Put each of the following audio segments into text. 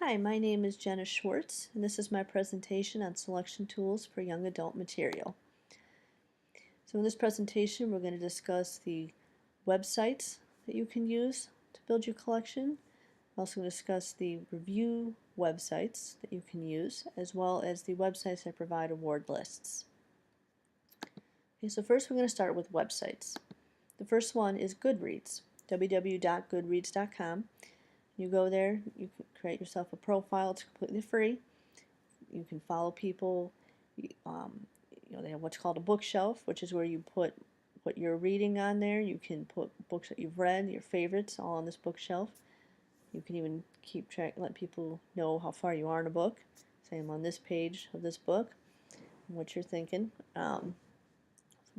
Hi, my name is Jenna Schwartz, and this is my presentation on selection tools for young adult material. So in this presentation, we're going to discuss the websites that you can use to build your collection. I'm also going to discuss the review websites that you can use, as well as the websites that provide award lists. Okay, so first we're going to start with websites. The first one is Goodreads, www.goodreads.com. You go there, you can create yourself a profile, it's completely free. You can follow people. They have what's called a bookshelf, which is where you put what you're reading on there. You can put books that you've read, your favorites, all on this bookshelf. You can even keep track, let people know how far you are in a book. Say I'm on this page of this book, and what you're thinking. And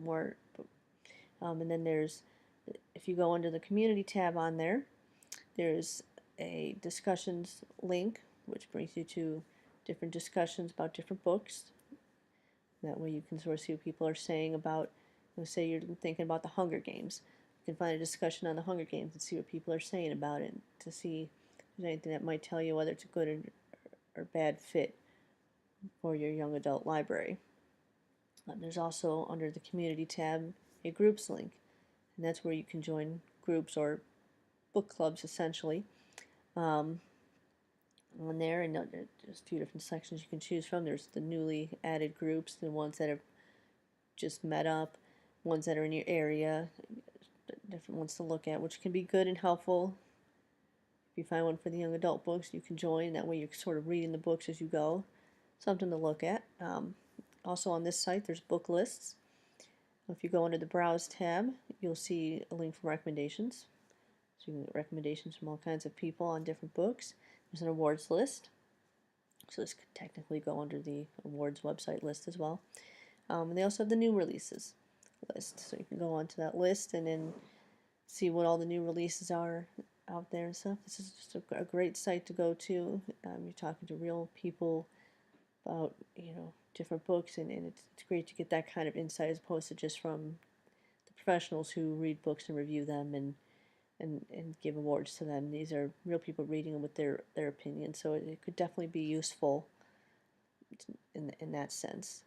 then if you go under the community tab on there, there's a discussions link, which brings you to different discussions about different books. That way you can sort of see what people are saying about, say you're thinking about the Hunger Games. You can find a discussion on the Hunger Games and see what people are saying about it, to see if there's anything that might tell you whether it's a good or bad fit for your young adult library. There's also, under the community tab, a groups link, and that's where you can join groups or book clubs, essentially. On there, and there's a few different sections you can choose from. There's the newly added groups, the ones that have just met up, ones that are in your area, different ones to look at, which can be good and helpful. If you find one for the young adult books, you can join. That way you're sort of reading the books as you go. Something to look at. Also on this site, there's book lists. If you go under the Browse tab, you'll see a link for recommendations. So you can get recommendations from all kinds of people on different books. There's an awards list. So this could technically go under the awards website list as well. And they also have the new releases list. So you can go onto that list and then see what all the new releases are out there and stuff. This is just a great site to go to. You're talking to real people about, different books, and it's great to get that kind of insight as opposed to just from the professionals who read books and review them and give awards to them. These are real people reading them with their opinions, so it could definitely be useful in that sense.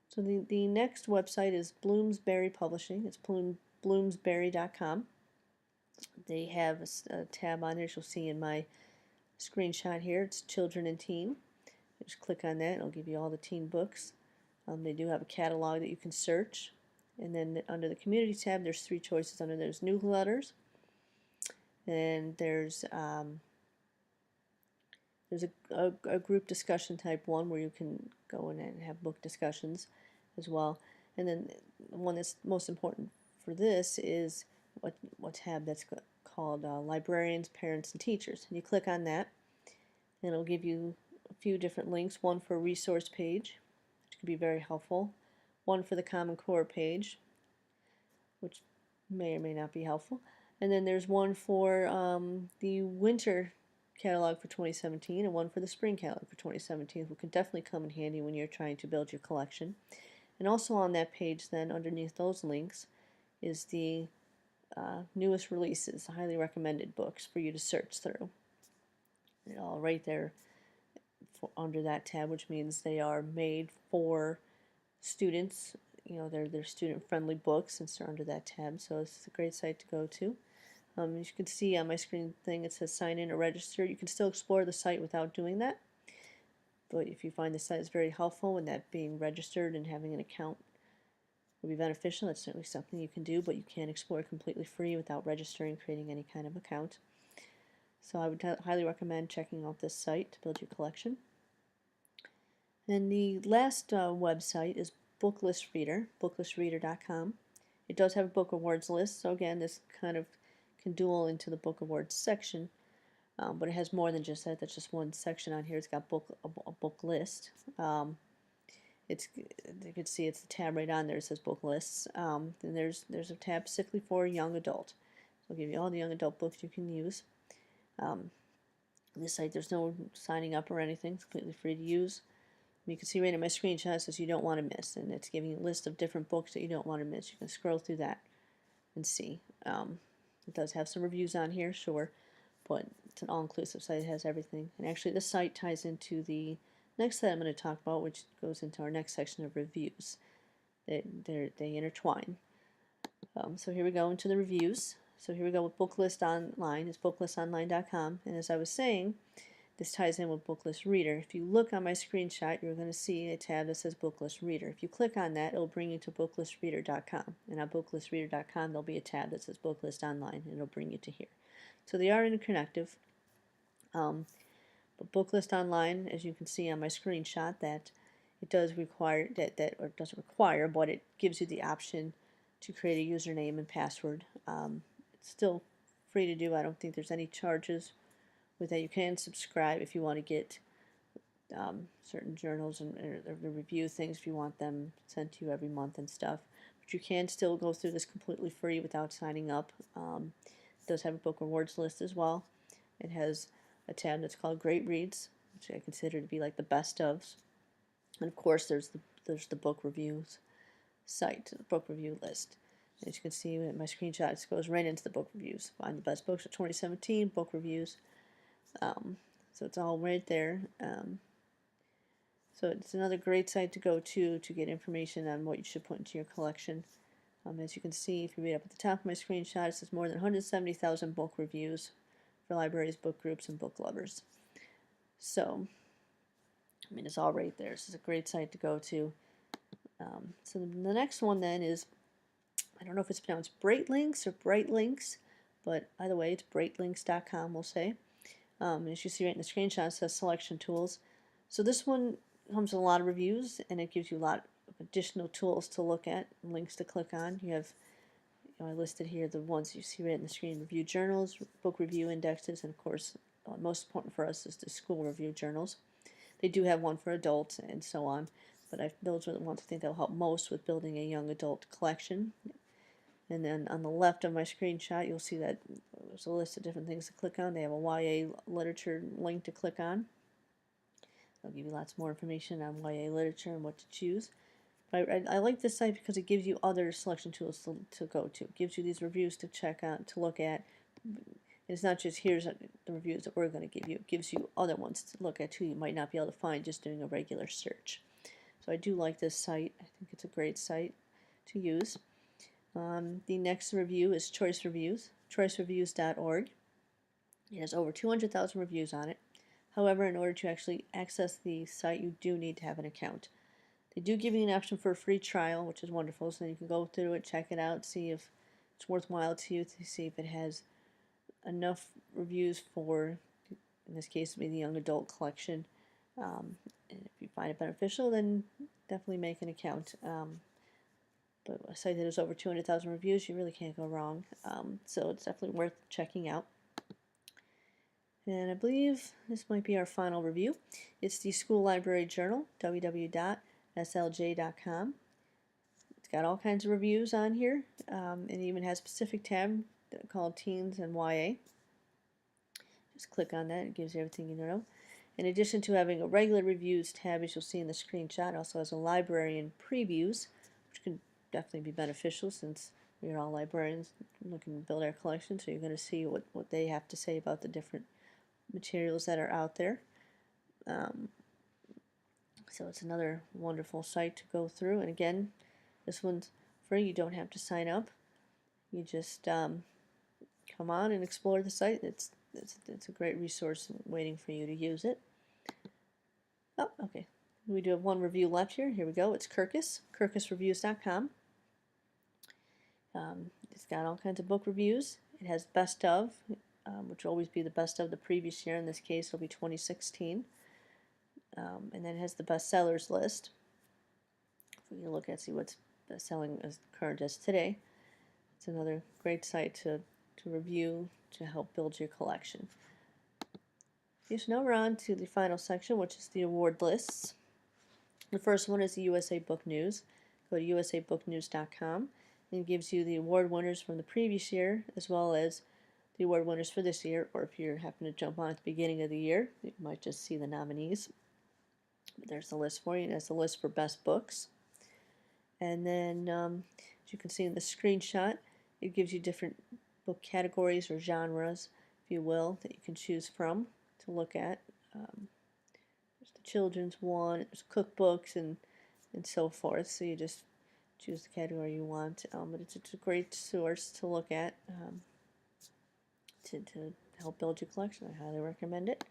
So the next website is Bloomsbury Publishing. It's bloomsbury.com. They have a tab on there, as you'll see in my screenshot here. It's Children and Teen. Just click on that, and it'll give you all the teen books. They do have a catalog that you can search. And then under the community tab, there's three choices. There's newsletters, and there's a group discussion type one where you can go in and have book discussions as well. And then the one that's most important for this is what tab that's called Librarians, Parents, and Teachers. And you click on that, and it'll give you a few different links. One for a resource page, which could be very helpful. One for the Common Core page, which may or may not be helpful. And then there's one for the winter catalog for 2017 and one for the spring catalog for 2017, which can definitely come in handy when you're trying to build your collection. And also on that page, then underneath those links, is the newest releases, highly recommended books for you to search through. They're all right there under that tab, which means they are made for students. They're student-friendly books since they're under that tab, so it's a great site to go to. As you can see on my screen thing, it says sign in or register. You can still explore the site without doing that, but if you find the site is very helpful and that being registered and having an account will be beneficial, that's certainly something you can do, but you can't explore completely free without registering, creating any kind of account. So I would highly recommend checking out this site to build your collection. And the last website is Booklist Reader, booklistreader.com. It does have a book awards list, so again, this kind of can dual into the book awards section, but it has more than just that. That's just one section on here. It's got a book list. You can see it's the tab right on there. It says book lists. And there's a tab specifically for young adult. So it'll give you all the young adult books you can use. This site, there's no signing up or anything. It's completely free to use. You can see right in my screenshot, it says you don't want to miss, and it's giving you a list of different books that you don't want to miss. You can scroll through that and see. It does have some reviews on here, sure, but it's an all-inclusive site. It has everything. And actually this site ties into the next site I'm going to talk about, which goes into our next section of reviews. They intertwine. So here we go into the reviews. So here we go with Booklist Online. It's booklistonline.com. And as I was saying, this ties in with Booklist Reader. If you look on my screenshot, you're going to see a tab that says Booklist Reader. If you click on that, it'll bring you to booklistreader.com. And on booklistreader.com, there'll be a tab that says Booklist Online, and it'll bring you to here. So they are interconnected. But Booklist Online, as you can see on my screenshot, that it does require or it doesn't require, but it gives you the option to create a username and password. It's still free to do. I don't think there's any charges with that. You can subscribe if you want to get certain journals and review things if you want them sent to you every month and stuff. But you can still go through this completely free without signing up. It does have a book rewards list as well. It has a tab that's called Great Reads, which I consider to be like the best ofs. And of course there's the book reviews site, the book review list. As you can see in my screenshot, it goes right into the book reviews. Find the best books of 2017, book reviews. So it's all right there. So it's another great site to go to get information on what you should put into your collection. As you can see, if you read up at the top of my screenshot, it says more than 170,000 book reviews for libraries, book groups, and book lovers. So, I mean, it's all right there. This is a great site to go to. So the next one then is, I don't know if it's pronounced Breitlinks or Brightlinks, but either way, it's breitlinks.com, we'll say. As you see right in the screenshot, it says Selection Tools. So this one comes with a lot of reviews, and it gives you a lot of additional tools to look at, links to click on. You have, I listed here the ones you see right in the screen: review journals, book review indexes, and of course, most important for us is the school review journals. They do have one for adults and so on, but those are the ones I think that'll help most with building a young adult collection. And then on the left of my screenshot, you'll see that there's a list of different things to click on. They have a YA literature link to click on. They'll give you lots more information on YA literature and what to choose. But I like this site because it gives you other selection tools to go to. It gives you these reviews to check out, to look at. It's not just here's the reviews that we're going to give you. It gives you other ones to look at too you might not be able to find just doing a regular search. So I do like this site. I think it's a great site to use. The next review is Choice Reviews, choicereviews.org. It has over 200,000 reviews on it. However, in order to actually access the site, you do need to have an account. They do give you an option for a free trial, which is wonderful, so you can go through it, check it out, see if it's worthwhile to you, to see if it has enough reviews for, in this case, the young adult collection. And if you find it beneficial, then definitely make an account. But a site that has over 200,000 reviews, you really can't go wrong. So it's definitely worth checking out. And I believe this might be our final review. It's the School Library Journal, www.slj.com. It's got all kinds of reviews on here. It even has a specific tab called Teens and YA. Just click on that, it gives you everything you know. In addition to having a regular reviews tab, as you'll see in the screenshot, it also has a library and previews, which can definitely be beneficial since we're all librarians looking to build our collection, so you're going to see what they have to say about the different materials that are out there. So it's another wonderful site to go through, and again, this one's free. You don't have to sign up. You just come on and explore the site. It's a great resource waiting for you to use it. Oh, okay. We do have one review left here. Here we go. It's Kirkus, kirkusreviews.com. It's got all kinds of book reviews. It has best of, which will always be the best of the previous year. In this case, it'll be 2016. And then it has the bestsellers list. If we can look at see what's selling as current as today. It's another great site to review to help build your collection. Okay, so now we're on to the final section, which is the award lists. The first one is the USA Book News. Go to usabooknews.com, and it gives you the award winners from the previous year as well as the award winners for this year, or if you happen to jump on at the beginning of the year, you might just see the nominees. But there's the list for you, and that's the list for best books. And then, as you can see in the screenshot, it gives you different book categories or genres, if you will, that you can choose from to look at. There's the children's one, there's cookbooks and so forth. So you just choose the category you want. But it's a great source to look at to help build your collection. I highly recommend it.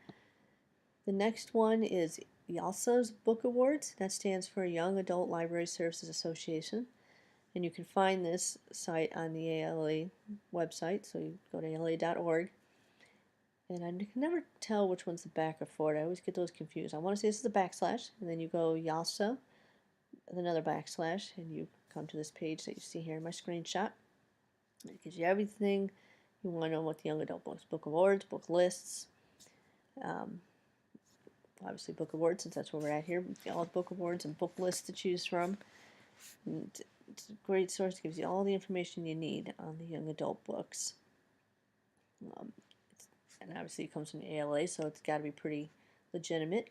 The next one is YALSA's Book Awards. That stands for Young Adult Library Services Association. And you can find this site on the ALA website. So you go to ala.org. And I can never tell which one's the back or forward. I always get those confused. I want to say this is a backslash, and then you go YALSA, and another backslash, and you come to this page that you see here in my screenshot. It gives you everything you want to know about the young adult books, book awards, book lists, obviously book awards since that's where we're at here. All the book awards and book lists to choose from. And it's a great source. It gives you all the information you need on the young adult books. And obviously it comes from the ALA, so it's got to be pretty legitimate.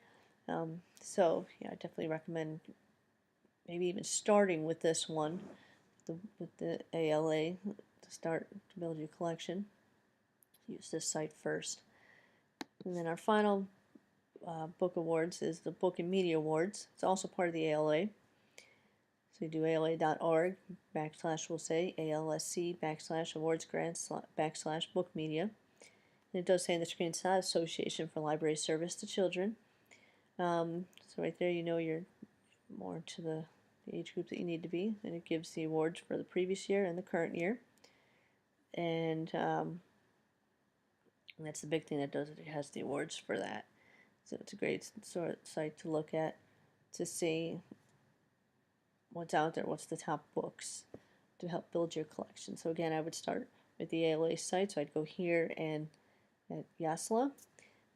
So yeah, I definitely recommend maybe even starting with this one, with the ALA, to start to build your collection. Use this site first. And then our final book awards is the Book and Media Awards. It's also part of the ALA. So you do ala.org / we'll say ALSC / awards grants / book media. And it does say on the screen it's not Association for Library Service to Children. So right there you know you're more to the age group that you need to be. And it gives the awards for the previous year and the current year. And that's the big thing that does it. It has the awards for that. So it's a great sort of site to look at to see what's out there, what's the top books to help build your collection. So again, I would start with the ALA site. So I'd go here and at YASLA.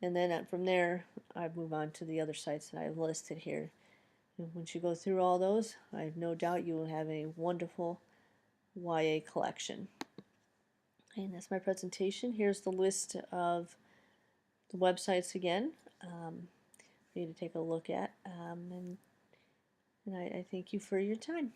And then from there, I'd move on to the other sites that I've listed here. And once you go through all those, I have no doubt you will have a wonderful YA collection. And that's my presentation. Here's the list of the websites again for you to take a look at. And I thank you for your time.